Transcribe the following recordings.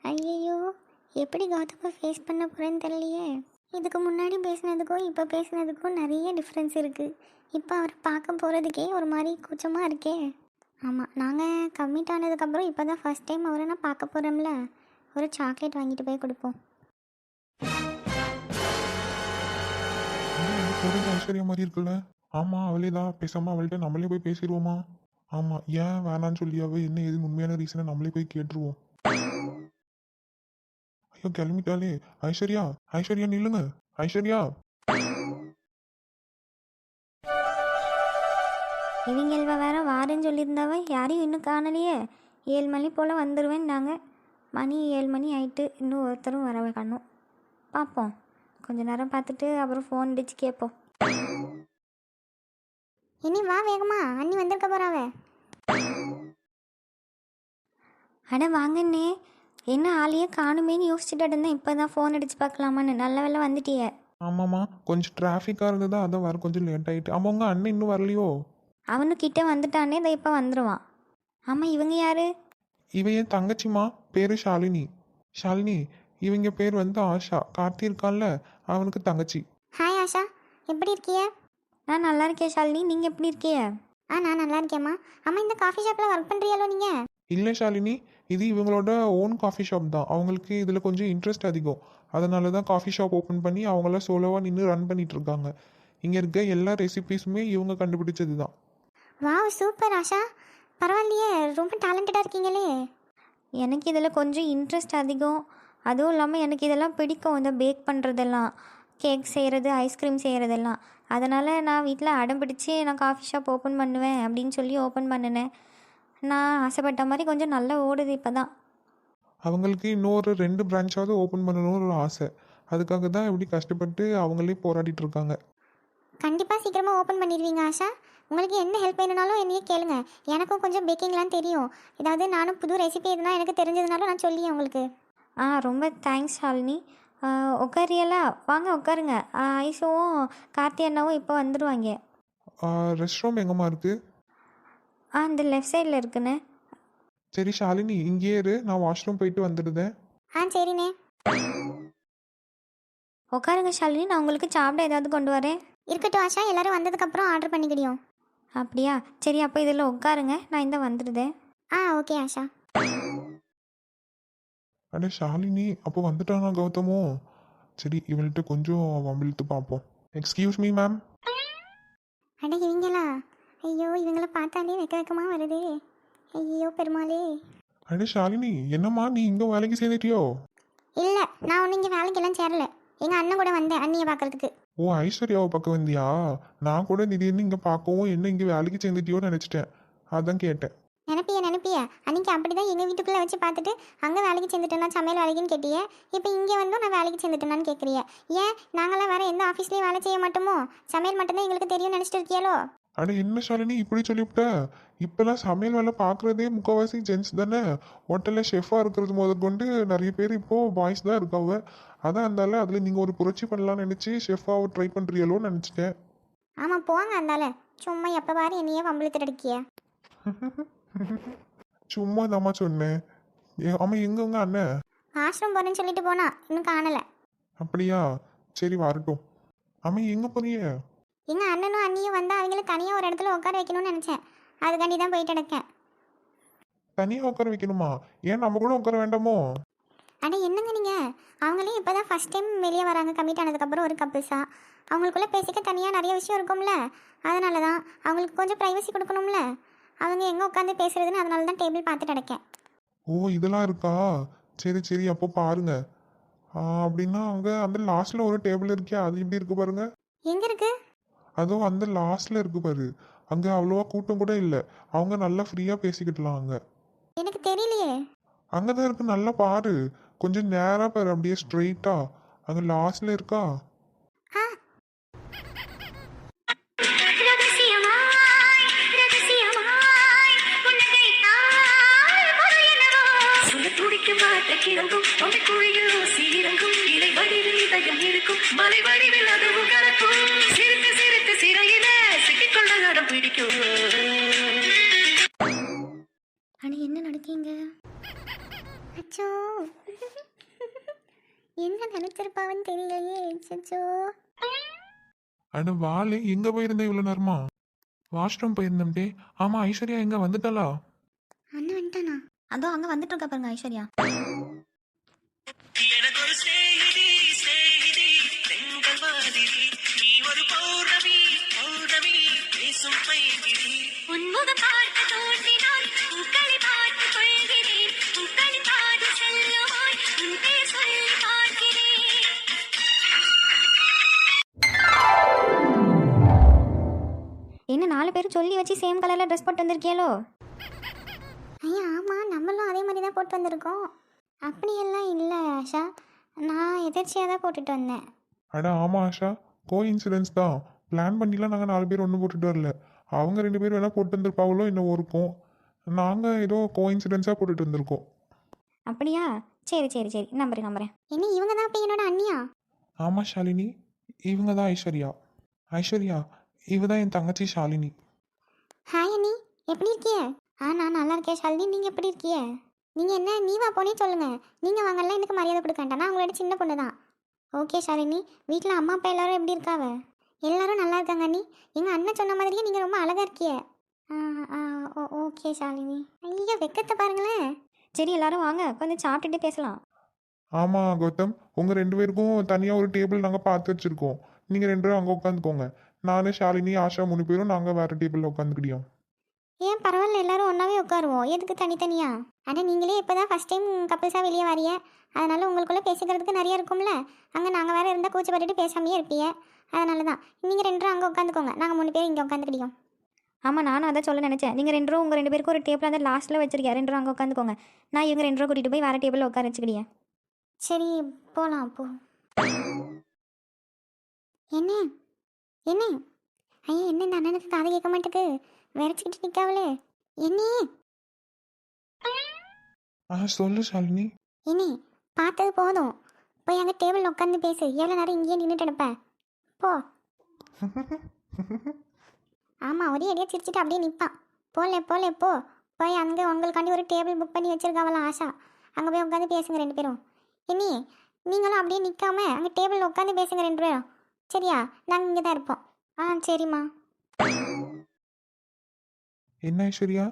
ஐயையோ, எப்படி கௌதமை ஃபேஸ் பண்ண போகிறேன்னு தெரியலையே. இதுக்கு முன்னாடி பேசினதுக்கும் இப்போ பேசினதுக்கும் நிறைய டிஃப்ரென்ஸ் இருக்குது. இப்போ அவரை பார்க்க போகிறதுக்கே ஒரு மாதிரி கூச்சமாக இருக்கே. ஆமாம், நாங்கள் கம்மிட் ஆனதுக்கப்புறம் இப்போ தான் ஃபஸ்ட் டைம் அவரை நான் பார்க்க போகிறோம்ல. ஒரு சாக்லேட் வாங்கிட்டு போய் கொடுப்போம். ஐஸ்வர்யா மாதிரி இருக்குல்ல. ஆமா, அவளே தான். பேசாம அவள்கிட்ட நம்மளே போய் பேசிடுவோமா? ஆமா, ஏன் வேணான்னு சொல்லி அவ என்ன ஏதுன்னு உண்மையான ரீசனை நம்மளே போய் கேட்டுருவோம். ஐயோ, கிளம்பிட்டாலே. ஐஸ்வர்யா, ஐஸ்வர்யா நில்லுங்க. ஐஸ்வர்யா. இவங்க வேற வாரேன்னு சொல்லியிருந்தாவ, யாரையும் இன்னும் காணலையே. 7 மணி போல் வந்துடுவேன். நாங்கள் மணி 7 மணி ஆயிட்டு, இன்னும் ஒருத்தரும் வர காணோம். பார்ப்போம், கொஞ்ச நேரம் பார்த்துட்டு அப்புறம் ஃபோன் அடித்து கேட்போம். இனி வா வேகமா, அண்ணி வந்திருக்க போறாவ. அட வாங்கண்ணே, என்ன ஆளையே காணுமேன்னு யோசிச்சுட்டு இருந்தேன். இப்போ தான் ஃபோன் அடித்து பார்க்கலாமான்னு. நல்ல வேலை வந்துட்டியே. ஆமாம்மா, கொஞ்சம் டிராஃபிக்காக இருந்ததா, அதான் வர கொஞ்சம் லேட் ஆகிட்டு. ஆமாம், உங்கள் அண்ணன் இன்னும் வரலையோ? அவனு கிட்டே வந்துட்டானே, இதை இப்போ வந்துடுவான். ஆமாம், இவங்க யாரு? இவ என் தங்கச்சிமா, பேரு ஷாலினி. ஷாலினி, இவங்க பேர் வந்து ஆஷா. கார்த்தி இருக்கான்ல, அவனுக்கு தங்கச்சி. ஹாய் ஆஷா, எப்படி இருக்கிய? நான் நல்லா இருக்கேன் ஷாலினி, நீங்கள் எப்படி இருக்கிய? நான் நல்லா இருக்கேம்மா. அம்மா, இந்த காஃபி ஷாப்பில் ஒர்க் பண்ணுறியாலோ நீங்கள்? இல்லை ஷாலினி, இது இவங்களோட ஓன் காஃபி ஷாப் தான். அவங்களுக்கு இதில் கொஞ்சம் இன்ட்ரெஸ்ட் அதிகம். அதனால தான் காஃபி ஷாப் ஓப்பன் பண்ணி அவங்கள சோலோவாக நின்று ரன் பண்ணிட்டு இருக்காங்க. இங்கே இருக்க எல்லா ரெசிபீஸுமே இவங்க கண்டுபிடிச்சது தான். வாவ், சூப்பர் ஆஷா, பரவாயில்லையே, ரொம்ப டேலண்டடாக இருக்கீங்களே. எனக்கு இதில் கொஞ்சம் இன்ட்ரெஸ்ட் அதிகம். அதுவும் இல்லாமல் எனக்கு இதெல்லாம் பிடிக்கும், இந்த பேக் பண்ணுறதெல்லாம், கேக் செய்கிறது, ஐஸ்கிரீம் செய்கிறதெல்லாம். அதனால் நான் வீட்டில் அடம் பிடிச்சி நான் காஃபி ஷாப் ஓப்பன் பண்ணுவேன் அப்படின்னு சொல்லி ஓப்பன் பண்ணினேன். நான் ஆசைப்பட்ட மாதிரி கொஞ்சம் நல்லா ஓடுது இப்போ தான். அவங்களுக்கு இன்னொரு 2 பிரான்ச்சாவது ஓப்பன் பண்ணணும்னு ஒரு ஆசை. அதுக்காக தான் இப்படி கஷ்டப்பட்டு அவங்களே போராடிட்டு இருக்காங்க. கண்டிப்பாக சீக்கிரமாக ஓப்பன் பண்ணிடுவீங்க ஆஷா. உங்களுக்கு என்ன ஹெல்ப் வேணுனாலும் என்னையே கேளுங்க. எனக்கும் கொஞ்சம் பேக்கிங்லாம் தெரியும். ஏதாவது நானும் புது ரெசிபி எதுனா எனக்கு தெரிஞ்சதுனாலும் நான் சொல்லியே உங்களுக்கு. ரொம்ப தேங்க்ஸ் ஷாலினி. உட்காரியலா, வாங்க உட்காருங்க. ஐஷுவும் கார்த்தி அண்ணாவும் இப்போ வந்துடுவாங்க. ரெஸ்ட் ரூம் எங்கம்மா இருக்குது? இந்த லெஃப்ட் சைடில் இருக்குண்ணே. சரி ஷாலினி, இங்கேயே இரு, நான் வாஷ்ரூம் போயிட்டு வந்துடுதேன். சரிண்ணே. உட்காருங்க ஷாலினி, நான் உங்களுக்கு சாப்பிட ஏதாவது கொண்டு வரேன். இருக்கட்டும் ஆஷா, எல்லோரும் வந்ததுக்கப்புறம் ஆர்டர் பண்ணிக்கிடியோம். அப்படியா, சரி, அப்போ இதில் உட்காருங்க, நான் இந்த வந்துடுதேன். ஓகே ஆஷா. அடே ஷாலினி, அப்போ வந்துட்டானா கௌதமோ? சரி, இவள்கிட்ட கொஞ்சம் வம்பிழுத்து பார்ப்போம். Excuse me ma'am. அட இவங்களா? ஐயோ, இவங்களை பார்த்தாலே வெக்கமாக வருதே. ஐயோ பெருமாளே. அடே ஷாலினி, என்னம்மா நீ இங்கே வேலைக்கு சேர்ந்துட்டியோ? இல்லை, நான் ஒன்றும் இங்கே வேலைக்கெல்லாம் சேரல. எங்கள் அண்ணன் கூட வந்தேன் அண்ணியை பார்க்கறதுக்கு. ஓ, ஐஸ்வர்யாவை பார்க்க வந்தியா? நான் கூட திடீர்னு இங்கே பார்க்கவும் என்ன இங்கே வேலைக்கு சேர்ந்துட்டியோன்னு நினச்சிட்டேன். அதான் கேட்டேன். நினைப்பிய அன்றைக்கி அப்படி தான் எங்கள் வீட்டுக்குள்ளே வச்சு பார்த்துட்டு அங்கே வேலைக்கு சேர்ந்துட்டேன்னா சமையல் வேலைக்குன்னு கேட்டியே. இப்போ இங்கே வந்தும் நான் வேலைக்கு சேர்ந்துட்டேனான்னு கேட்குறிய. ஏன் நாங்களாம் வேறு எந்த ஆஃபீஸ்லேயும் வேலை செய்ய மாட்டோமோ? சமையல் மட்டும்தான் எங்களுக்கு தெரியும் நினச்சிட்டு இருக்கியாலோ? அட என்ன ஷாலினி இப்படி சொல்லிவிட்ட? இப்போல்லாம் சமையல் வேலை பார்க்குறதே முக்கால்வாசி ஜென்ஸ் தானே. ஹோட்டலில் ஷெஃபாக இருக்கிறது முதற்கொண்டு நிறைய பேர் இப்போது பாய்ஸ் தான் இருக்காங்க. அதான் இருந்தால அதில் நீங்கள் ஒரு புரட்சி பண்ணலாம்னு நினச்சி ஷெஃபாக ட்ரை பண்ணுறீங்களோன்னு நினச்சிட்டேன். ஆமாம் போங்க, அந்தால சும்மா எப்போ பாரு என்னையே வம்பிழுத்துட்டு அடிக்கிய. சும்மா தாம்மா சொன்னேன். ஆமாம், எங்க உங்க அண்ணன்? வாஷ்ரூம் போகிறேன்னு சொல்லிட்டு போனா, இன்னும் காணலை. அப்படியா, சரி வரட்டும். ஆமாம், எங்கே போறீங்க? எங்கள் அண்ணனும் அண்ணியும் வந்தால் அவங்கள தனியாக ஒரு இடத்துல உட்கார வைக்கணும்னு நினச்சேன். அதுக்காண்டி தான் போயிட்டு இருக்கேன். தனியாக உட்கார வைக்கணுமா? ஏன் நம்ம கூட உட்கார வேண்டாமோ? அட என்னங்க நீங்கள், அவங்களே இப்போ தான் ஃபஸ்ட் டைம் வெளியே வராங்க கமிட் ஆனதுக்கப்புறம் ஒரு கப்புள்ஸா. அவங்களுக்குள்ளே பேசிக்க தனியாக நிறைய விஷயம் இருக்கும்ல. அதனால தான் அவங்களுக்கு கொஞ்சம் ப்ரைவசி கொடுக்கணும்ல. அவங்க எங்கே உட்காந்து பேசுறதுன்னு அதனால தான் டேபிள் பார்த்துட்டு கிடக்கேன். ஓ, இதெல்லாம் இருக்கா? சரி சரி, அப்போ பாருங்க. அப்படின்னா அங்கே அந்த லாஸ்ட்டில் ஒரு டேபிள் இருக்கே, அது எப்படி இருக்கு பாருங்க. எங்கே இருக்கு? அதுவும் அந்த லாஸ்ட்டில் இருக்கு பாரு. அங்கே அவ்வளோவா கூட்டம் கூட இல்லை. அவங்க நல்லா ஃப்ரீயாக பேசிக்கிடலாம் அங்கே. எனக்கு தெரியலையே. அங்கே தான் இருக்கு, நல்லா பாரு. கொஞ்சம் நேராக பாரு, அப்படியே ஸ்ட்ரெயிட்டா. அங்கே லாஸ்ட்டில் இருக்கா? அட என்ன நடத்தி என்ன நினைச்சிருப்பாவன்னு தெரியலையே. சச்சோ. அட வாளே, எங்க போயிருந்தேன் இவ்வளவு நேரமா? வாஷ்ரூம் போயிருந்தேன் டே. ஆமா, ஐஸ்வர்யா எங்க வந்துட்டாளா? அண்ணன் வந்துட்டானா? அதோ அங்க வந்துட்டு இருக்கா பாருங்க ஐஸ்வர்யா. எனக்கொரு சிநேகிதி சிநேகிதி பெண்கள் மாதிரி நீ ஒரு பௌர்ணமி பௌர்ணமி பேசும் பைங்கிரி உன்முகம் பார்க்க தோன்றினால் பூக்களை பார்த்து கொள்கிறேன் பூக்களை பாடி செல்லுமாய் உன் பேர் சொல்லி பார்க்கிறேன். என்ன 4 பேரும் சொல்லி வச்சு சேம் கலரில் ட்ரெஸ் போட்டு வந்திருக்கியாலோ? ஐயா ஆமாம், நம்மளும் அதே மாதிரி தான் போட்டு வந்திருக்கோம். அப்படியெல்லாம் இல்லை ஆஷா, நான் எதிர்ச்சியாக தான் போட்டுட்டு வந்தேன். அட ஆமா ஆஷா, கோ இன்சிடென்ஸ் தான். பிளான் பண்ணிலாம் நாங்கள் 4 பேர் ஒன்று போட்டுட்டு வரல. அவங்க 2 பேர் வேணால் போட்டு வந்திருப்பாங்களோ இன்னும் இருக்கும். நாங்கள் ஏதோ கோ இன்சிடென்ஸாக போட்டுட்டு வந்திருக்கோம். அப்படியா? சரி சரி சரி, நம்புறேன். என்ன இவங்க தான் அப்போ என்னோட அண்ணியா? ஆமாம் ஷாலினி, இவங்க தான் ஐஸ்வர்யா. ஐஸ்வர்யா, இவ தான் என் தங்கச்சி ஷாலினி. ஹாய் அண்ணி, எப்படி இருக்கிய? நான் நல்லா இருக்கேன் ஷாலினி, நீங்கள் எப்படி இருக்கிய? நீங்கள் என்ன நீவா போனே சொல்லுங்கள். நீங்கள் வாங்கலாம், எனக்கு மரியாதை கொடுக்க வேண்டாம். நான் உங்களோட சின்ன பொண்ணு தான். ஓகே ஷாலினி, வீட்டில் அம்மா அப்பா எல்லாரும் எப்படி இருக்காவ? எல்லாரும் நல்லா இருக்காங்க அண்ணி. எங்கள் அண்ணன் சொன்ன மாதிரியே நீங்கள் ரொம்ப அழகாக இருக்கிய. ஓகே ஷாலினி. ஐயா வெக்கத்தை பாருங்களேன். சரி எல்லாரும் வாங்க, கொஞ்சம் சாப்பிட்டுட்டு பேசலாம். ஆமாம் கௌதம், உங்கள் 2 பேருக்கும் தனியாக ஒரு டேபிள் நாங்கள் பார்த்து வச்சுருக்கோம். நீங்கள் 2 பேரும் அங்கே உட்காந்துக்கோங்க. நான் ஷாலினி ஆஷா 3 பேரும் நாங்கள் வேறு டேபிளில் உட்காந்துக்கிட்டியோம். ஏன் பரவாயில்ல, எல்லாரும் ஒன்றாவே உட்காருவோம். எதுக்கு தனித்தனியா? ஆனால் நீங்களே இப்போ தான் ஃபஸ்ட் டைம் கப்பிள்ஸாக வெளியே வரிய, அதனால் உங்களுக்குள்ளே பேசிக்கிறதுக்கு நிறைய இருக்கும்ல. அங்கே நாங்கள் வேறு இருந்தால் கூச்சப்பட்டுட்டு பேசாமையே இருப்பீங்க. அதனால தான் நீங்கள் 2 பேரும் அங்கே உட்காந்துக்கோங்க, நாங்கள் 3 பேரும் இங்கே உட்காந்துக்கிட்டோம். ஆமாம், நானும் அதை சொல்ல நினச்சேன். நீங்கள் 2 பேரும் உங்கள் 2 பேருக்கும் ஒரு டேபிள் அந்த லாஸ்ட்டில் வச்சிருக்கேன். 2 பேரும் அங்கே உட்காந்துக்கோங்க. நான் இவங்க 2 பேரும் கூட்டிகிட்டு போய் வேறு டேபிளில் உட்கார வச்சுக்கிட்டேன். சரி போகலாம் அப்போ. என்ன என்ன ஐயா, என்ன இந்த அண்ணனுக்கு காது கேட்க மாட்டேக்கு? விரைச்சிக்கிட்டு நிற்காவலே என்னே. சொல்லு ஷாலினி. இனி பார்த்தது போதும், போய் அங்கே டேபிளில் உட்காந்து பேசு. எவ்வளோ நேரம் இங்கேயே நின்றுட்டு எடுப்பேன் போ. ஆமாம், ஒரே அடியாக சிரிச்சிட்டு அப்படியே நிற்பான். போல போ. போய் அங்கே உங்களுக்காண்டி ஒரு டேபிள் புக் பண்ணி வச்சிருக்காவலாம் ஆஷா, அங்கே போய் உட்காந்து பேசுங்க 2 பேரும். இனி நீங்களும் அப்படியே நிற்காம அங்கே டேபிளில் உட்காந்து பேசுங்க 2 பேரும். சரியா? நாங்கள் இங்கே தான் இருப்போம். சரிம்மா. என்ன ஐஸ்வர்யா,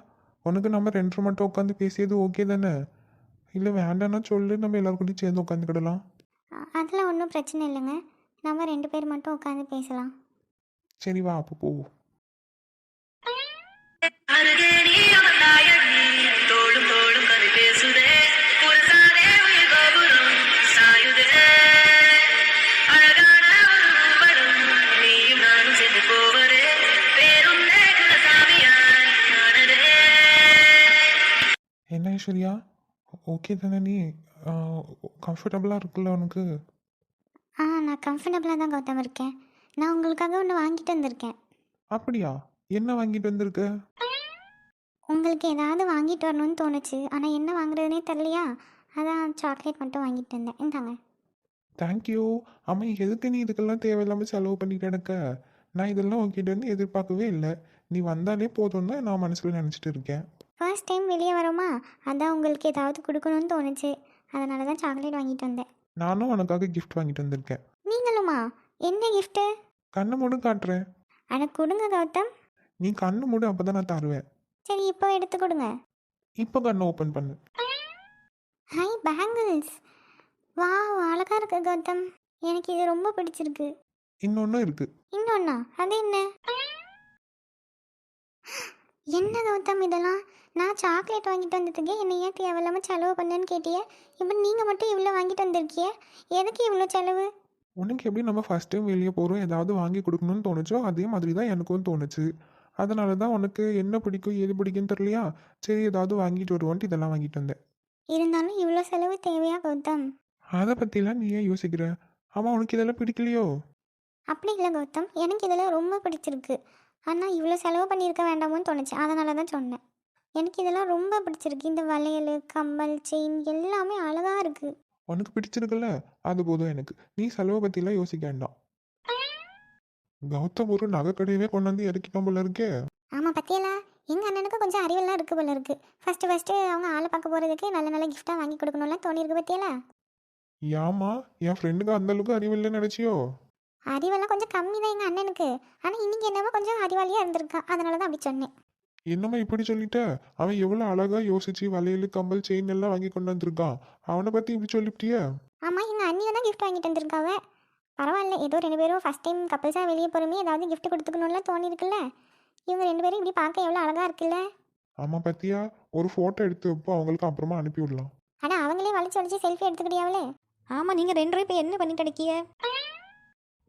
உனக்கு நம்ம 2 பேரும் மட்டும் உட்காந்து பேசியது ஓகே தானே? இல்லை வேண்டாம்னா சொல்லு, நம்ம எல்லாருக்கூடையும் சேர்ந்து உட்காந்துக்கிடலாம். அதெல்லாம் ஒன்றும் பிரச்சனை இல்லைங்க, நம்ம 2 பேர் மட்டும் உட்காந்து பேசலாம். சரி வா அப்போ போவோம். அருகே நீ அமர்ந்தாயடி தோளும் தோளும் கதை பேசுதே புரசாதே உயிர் கோபுரம் சாயுதே அழகான ஒரு மூவரும் நீயும் நானும் சேர்ந்து போவரே பேருந்தே குலசாமியாய் நானதே. என்ன ஐஸ்வர்யா, ஓகே தானே? நீ கம்ஃபர்டபுளாக இருக்குல்ல உனக்கு? நான் கம்ஃபர்டபுளாக தான் கௌதம் இருக்கேன். நான் உங்களுக்காக ஒன்று வாங்கிட்டு வந்திருக்கேன். அப்படியா? என்ன வாங்கிட்டு வந்திருக்க? உங்களுக்கு ஏதாவது வாங்கிட்டு வரணும்னு தோணுச்சு, ஆனால் என்ன வாங்குறதுனே தெரியலையா, அதான் சாக்லேட் மட்டும் வாங்கிட்டு வந்தேன். இந்தாங்க. தேங்க்யூ. ஆமாம், எதுக்கு நீ இதுக்கெல்லாம் தேவையில்லாமல் செலவு பண்ணிட்டு இருக்க? நான் இதெல்லாம் உங்ககிட்ட இருந்து எதிர்பார்க்கவே இல்லை. நீ வந்தாலே போதும் தான் நான் மனசில் நினச்சிட்டு இருக்கேன். ஃபர்ஸ்ட் டைம் வெளியே வரோமா, அதான் உங்களுக்கு ஏதாவது கொடுக்கணும்னு தோணுச்சு, அதனால தான் சாக்லேட் வாங்கிட்டு வந்தேன். நானும் உனக்காக கிஃப்ட் வாங்கிட்டு வந்திருக்கேன். நீங்களுமா? என்ன கிஃப்ட்டு? கண்ணை மூடு காட்டுறேன். ஆனால் கொடுங்க கௌதம். நீ கண்ணு மூடு, அப்போ தான் நான் தருவேன். சரி இப்போ எடுத்து கொடுங்க. இப்போ கண்ணை ஓப்பன் பண்ணு. Hi bangles. வா, அழகாக இருக்கு கௌதம், எனக்கு இது ரொம்ப பிடிச்சிருக்கு. இன்னொன்றும் இருக்குது. இன்னொன்னா? அது என்ன? என்ன கௌதம் இதெல்லாம்? நான் சாக்லேட் வாங்கிட்டு வந்ததுக்கே என்னை ஏன் தேவையில்லாமல் செலவு பண்ணேன்னு கேட்டியே, இப்போ நீங்கள் மட்டும் இவ்வளோ வாங்கிட்டு வந்திருக்கிய. எதுக்கு இவ்வளோ செலவு? உனக்கு எப்படி நம்ம ஃபஸ்ட் டைம் வெளியே போகிறோம் ஏதாவது வாங்கி கொடுக்கணும்னு தோணுச்சோ அதே மாதிரி தான் எனக்கும் தோணுச்சு. அதனால தான் உனக்கு என்ன பிடிக்கும் எது பிடிக்குன்னு தெரியலையா, சரி ஏதாவது வாங்கிட்டு வருவோன்ட்டு இதெல்லாம் வாங்கிட்டு வந்தேன். இருந்தாலும் இவ்வளோ செலவு தேவையா கௌதம்? அதை பற்றிலாம் நீ ஏன் யோசிக்கிற? ஆமாம், உனக்கு இதெல்லாம் பிடிக்கலையோ? அப்படி இல்லை கௌதம், எனக்கு இதெல்லாம் ரொம்ப பிடிச்சிருக்கு. ஆனால் இவ்வளோ செலவு பண்ணியிருக்க வேண்டாமோன்னு தோணுச்சு, அதனால தான் சொன்னேன். எனக்கு இதெல்லாம் ரொம்ப பிடிச்சிருக்கு. இந்த வளையல், கம்மல், செயின் எல்லாமே அழகாக இருக்குது. உனக்கு பிடிச்சிருக்குல்ல, அது போதும் எனக்கு. நீ செலவை பற்றிலாம் யோசிக்க வேண்டாம். கௌதம் ஒரு நகை கடையவே கொண்டு வந்து இறக்கிட்டோம் போல இருக்கே. ஆமாம் பத்தியலா, எங்கள் அண்ணனுக்கு கொஞ்சம் அறிவெல்லாம் இருக்குது போல இருக்குது. ஃபஸ்ட்டு அவங்க ஆளை பார்க்க போகிறதுக்கு நல்ல நல்ல கிஃப்டாக வாங்கி கொடுக்கணும்லாம் தோணியிருக்கு பத்தியலா. ஏம்மா என் ஃப்ரெண்டுக்கு அந்த அளவுக்கு அறிவில்லைன்னு நினச்சியோ? அறிவெல்லாம் கொஞ்சம் கம்மி தான் எங்கள் அண்ணனுக்கு. ஆனால் இன்னைக்கு என்னவோ கொஞ்சம் அறிவாளியாக இருந்திருக்கான், அதனால தான் அப்படி சொன்னேன். என்னம்மா இப்படி சொல்லிட்ட? அவன் எவ்வளோ அழகா யோசிச்சு வளையல் கம்பல் செயின் எல்லாம் வாங்கி கொண்டு வந்திருக்கான். அவனை பற்றி இப்படி சொல்லிவிட்டியா? ஆமாம், எங்கள் அண்ணியை தான் கிஃப்ட் வாங்கிட்டு வந்திருக்காவ. பரவாயில்ல, ஏதோ 2 பேரும் ஃபஸ்ட் டைம் கப்பல்ஸாக வெளியே போகிறோமே, ஏதாவது gift கொடுத்துக்கணும்ல தோணிருக்குல்ல. இவங்க 2 பேரும் இப்படி பார்க்க எவ்வளோ அழகாக இருக்குல்ல. ஆமாம் பத்தியா, ஒரு ஃபோட்டோ எடுத்து வைப்போ, அவங்களுக்கு அப்புறமா அனுப்பி விடலாம். ஆனால் அவங்களே வளைச்சு வளைச்சு செல்ஃபி எடுத்துக்கிட்டியாவலே. ஆமாம், நீங்கள் 2 ரூபாய் இப்போ என்ன பண்ணிட்டு அடிக்கிய?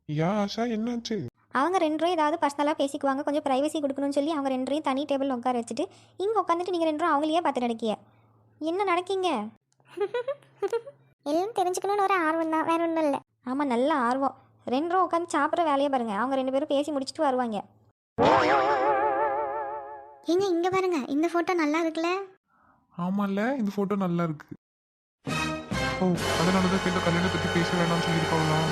யா ஆஷா, என்னாச்சு? அவங்க 2 ரூபாய் ஏதாவது பர்சனலாக பேசிக்குவாங்க, கொஞ்சம் ப்ரைவசி கொடுக்கணும்னு சொல்லி அவங்க 2 ரூபாய் தனி டேபிள் உட்கார வச்சுட்டு இங்கே உட்காந்துட்டு நீங்கள் 2 ரூபா அவங்களையே பார்த்துட்டு அடிக்கிய. என்ன நடக்கீங்க? எல்லாம் தெரிஞ்சுக்கணும்னு ஒரு ஆர்வம் தான், வேற ஒன்றும் இல்லை. ஆமாம், நல்ல ஆர்வம். 2 ரூபா உட்காந்து சாப்பிட்ற வேலையை பாருங்க. அவங்க 2 பேரும் பேசி முடிச்சுட்டு வருவாங்க. ஏங்க இங்கே பாருங்க, இந்த ஃபோட்டோ நல்லா இருக்குல்ல. ஆமாம்ல, இந்த ஃபோட்டோ நல்லா இருக்கு. ஓ, அதனால தான் கேட்ட கல்யாணத்தை பற்றி பேச வேணாம்னு சொல்லியிருக்காங்களாம்.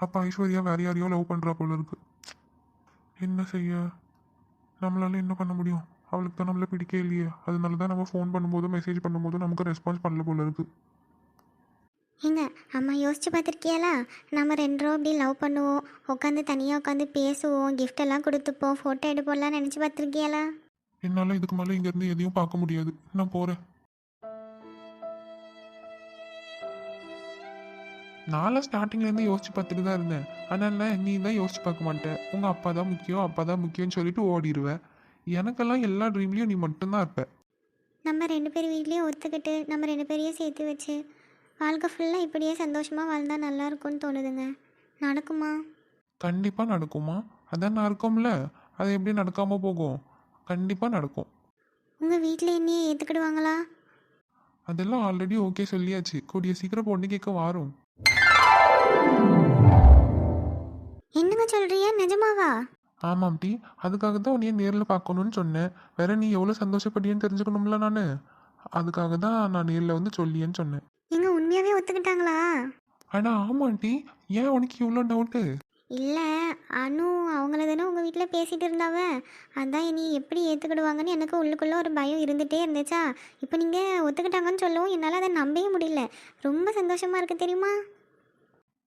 அப்போ ஐஸ்வர்யா வேற யாரையோ லவ் பண்ணுறா போல இருக்கு. என்ன செய்ய, நம்மளால என்ன பண்ண முடியும்? அவளுக்கு தான் நம்மளை பிடிக்கவே இல்லையே. அதனால தான் நம்ம ஃபோன் பண்ணும்போதும் மெசேஜ் பண்ணும்போதும் நமக்கு ரெஸ்பான்ஸ் பண்ணல போல இருக்கு. ஏங்க அம்மா யோசிச்சு பார்த்துருக்கியாலா? நம்ம 2 ரூபா இப்படி லவ் பண்ணுவோம், உட்காந்து தனியாக உட்காந்து பேசுவோம், gift எல்லாம் கொடுத்துப்போம், ஃபோட்டோ எடுப்போம்லாம் நினச்சி பார்த்துருக்கியாலா? என்னால் இதுக்கு மேலே இங்கேருந்து எதையும் பார்க்க முடியாது. நான் போகிறேன். நானும் ஸ்டார்டிங்லேருந்து யோசிச்சு பார்த்துட்டு தான் இருந்தேன். ஆனால் நீ தான் யோசிச்சு பார்க்க மாட்டேன். உங்கள் அப்பா தான் முக்கியம், அப்பா தான் முக்கியம்னு சொல்லிட்டு ஓடிடுவேன். எனக்கெல்லாம் எல்லா ட்ரீம்லேயும் நீ மட்டும்தான் இருப்ப. நம்ம 2 பேர் வீட்லேயும் ஒத்துக்கிட்டு நம்ம 2 பேரையும் சேர்த்து வச்சு வாழ்க்கை ஃபுல்லாக இப்படியே சந்தோஷமாக வாழ்ந்தா நல்லா இருக்கும்னு தோணுதுங்க. நடக்குமா? கண்டிப்பாக நடக்குமா? அதான் நான் இருக்கோம்ல, அது எப்படி நடக்காமல் போகும்? கண்டிப்பாக நடக்கும். உங்கள் வீட்டில் என்னையே ஏற்றுக்கிடுவாங்களா? அதெல்லாம் ஆல்ரெடி ஓகே சொல்லியாச்சு. கூடிய சீக்கிரம் பொண்ணு கேட்க வாரும். என்னங்க சொல்கிறியா, நிஜமாவா? ஆமாம் டி, அதுக்காக தான் உன்னையே நேரில் பார்க்கணுன்னு சொன்னேன். வேற நீ எவ்வளோ சந்தோஷப்படியன்னு தெரிஞ்சுக்கணும்ல நான். அதுக்காக தான் நான் நேரில் வந்து சொல்லியேன்னு சொன்னேன். எங்க உண்மையாகவே ஒத்துக்கிட்டாங்களா? ஆனால் ஆமாம் டி, ஏன் உனக்கு இவ்வளோ டவுட்டு? இல்லை, அனு அவங்கள தானே உங்கள் வீட்டில் பேசிகிட்டு இருந்தாவ. அதான் இனி எப்படி ஏற்றுக்கிடுவாங்கன்னு எனக்கு உள்ளுக்குள்ளே ஒரு பயம் இருந்துகிட்டே இருந்துச்சா. இப்போ நீங்கள் ஒத்துக்கிட்டாங்கன்னு சொல்லவும் என்னால் அதை நம்பவே முடியல. ரொம்ப சந்தோஷமாக இருக்குது தெரியுமா?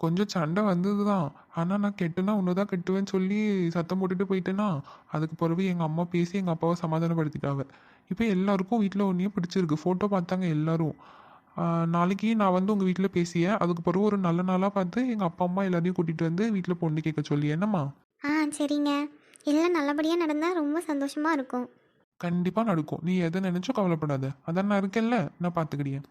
கொஞ்சம் சண்டை வந்தது தான். ஆனால் நான் கெட்டுனா ஒன்று தான் கெட்டுவேன்னு சொல்லி சத்தம் போட்டுட்டு போயிட்டேன்னா, அதுக்கு பிறகு எங்கள் அம்மா பேசி எங்கள் அப்பாவை சமாதானப்படுத்திட்டாவ. இப்போ எல்லாருக்கும் வீட்டில் ஒன்றையும் பிடிச்சிருக்கு. ஃபோட்டோ பார்த்தாங்க எல்லாரும். நாளைக்கு நான் வந்து உங்கள் வீட்டில் பேசியேன். அதுக்கு பிறகு ஒரு நல்ல நாளாக பார்த்து எங்கள் அப்பா அம்மா எல்லாரையும் கூட்டிகிட்டு வந்து வீட்டில் பொண்ணு கேட்க சொல்லி. என்னம்மா? சரிங்க. எல்லாம் நல்லபடியாக நடந்தால் ரொம்ப சந்தோஷமாக இருக்கும். கண்டிப்பாக நடக்கும். நீ எதை நினைச்சோ கவலைப்படாத. அதான் நான் இருக்கேன்ல, நான் பார்த்துக்கிடியேன்.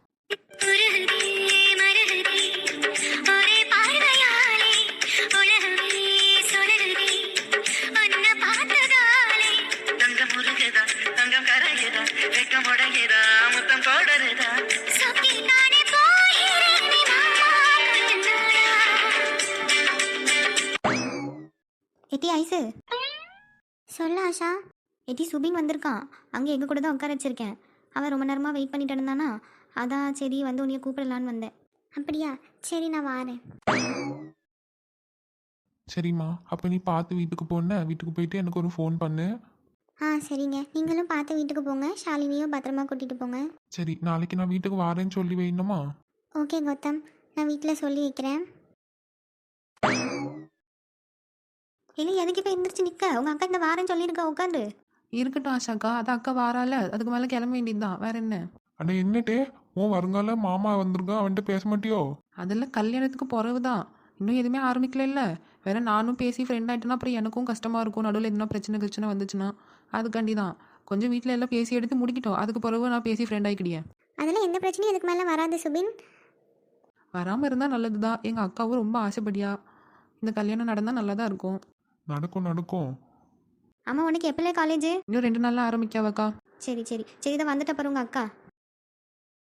தங்கம் கரையுதா, வெக்கம் உடையுதா, முத்தம் போடுறதா. எட்டி ஐசு. சொல்ல ஆஷா. எட்டி சுபின் வந்திருக்கான். அங்கே எங்கள் கூட தான் உட்கார வச்சிருக்கேன். அவன் ரொம்ப நேரமாக வெயிட் பண்ணிட்டு இருந்தானா, அதான் சரி வந்து உன்னைய கூப்பிடலான்னு வந்தேன். அப்படியா? சரி, நான் வாரேன். சரிம்மா, அப்போ நீ பார்த்து வீட்டுக்கு போன. வீட்டுக்கு போயிட்டு எனக்கு ஒரு ஃபோன் பண்ணு. சரிங்க. நீங்களும் பார்த்து வீட்டுக்கு போங்க. ஷாலினியும் பத்திரமா கூட்டிகிட்டு போங்க. சரி, நாளைக்கு நான் வீட்டுக்கு வாரேன்னு சொல்லி வைணுமா? ஓகே கௌதம், நான் வீட்டில் சொல்லி வைக்கிறேன். இல்லை, எதுக்கு இப்போ எந்திரிச்சு நிற்க? உங்கள் அக்கா இந்த வாரேன்னு சொல்லியிருக்கா, உட்காந்து. இருக்கட்டும் ஆஷாக்கா, அது அக்கா வாரால, அதுக்கு மேலே கிளம்ப வேண்டியதுதான். வேற என்ன? அட என்னட்டே, உன் வருங்கால மாமா வந்திருக்கான், அவன்கிட்ட பேச மாட்டியோ? அதெல்லாம் கல்யாணத்துக்கு பிறகு தான். இன்னும் எதுவுமே ஆரம்பிக்கல இல்லை. வேற நானும் பேசி ஃப்ரெண்ட் ஆகிட்டேன்னா அப்புறம் எனக்கும் கஷ்டமாக இருக்கும். நடுவில் எதுனா பிரச்சனை வந்துச்சுன்னா அதுக்காண்டி தான். கொஞ்சம் வீட்டில் எல்லாம் பேசி எடுத்து முடிக்கிட்டோம். அதுக்கு பிறகு நான் பேசி ஃப்ரெண்ட் ஆகிக்கிடியேன். அதெல்லாம் எந்த பிரச்சனையும் இதுக்கு மேலே வராது சுபின். வராமல் இருந்தால் நல்லது தான். எங்கள் அக்காவும் ரொம்ப ஆசைப்படியா. இந்த கல்யாணம் நடந்தால் நல்லா தான் இருக்கும். நடக்கும் நடக்கும். ஆமாம், உனக்கு எப்போலே காலேஜ்? இன்னும் 2 நாளில் ஆரம்பிக்காவக்கா. சரி தான் வந்துட்ட பாரு உங்கள் அக்கா.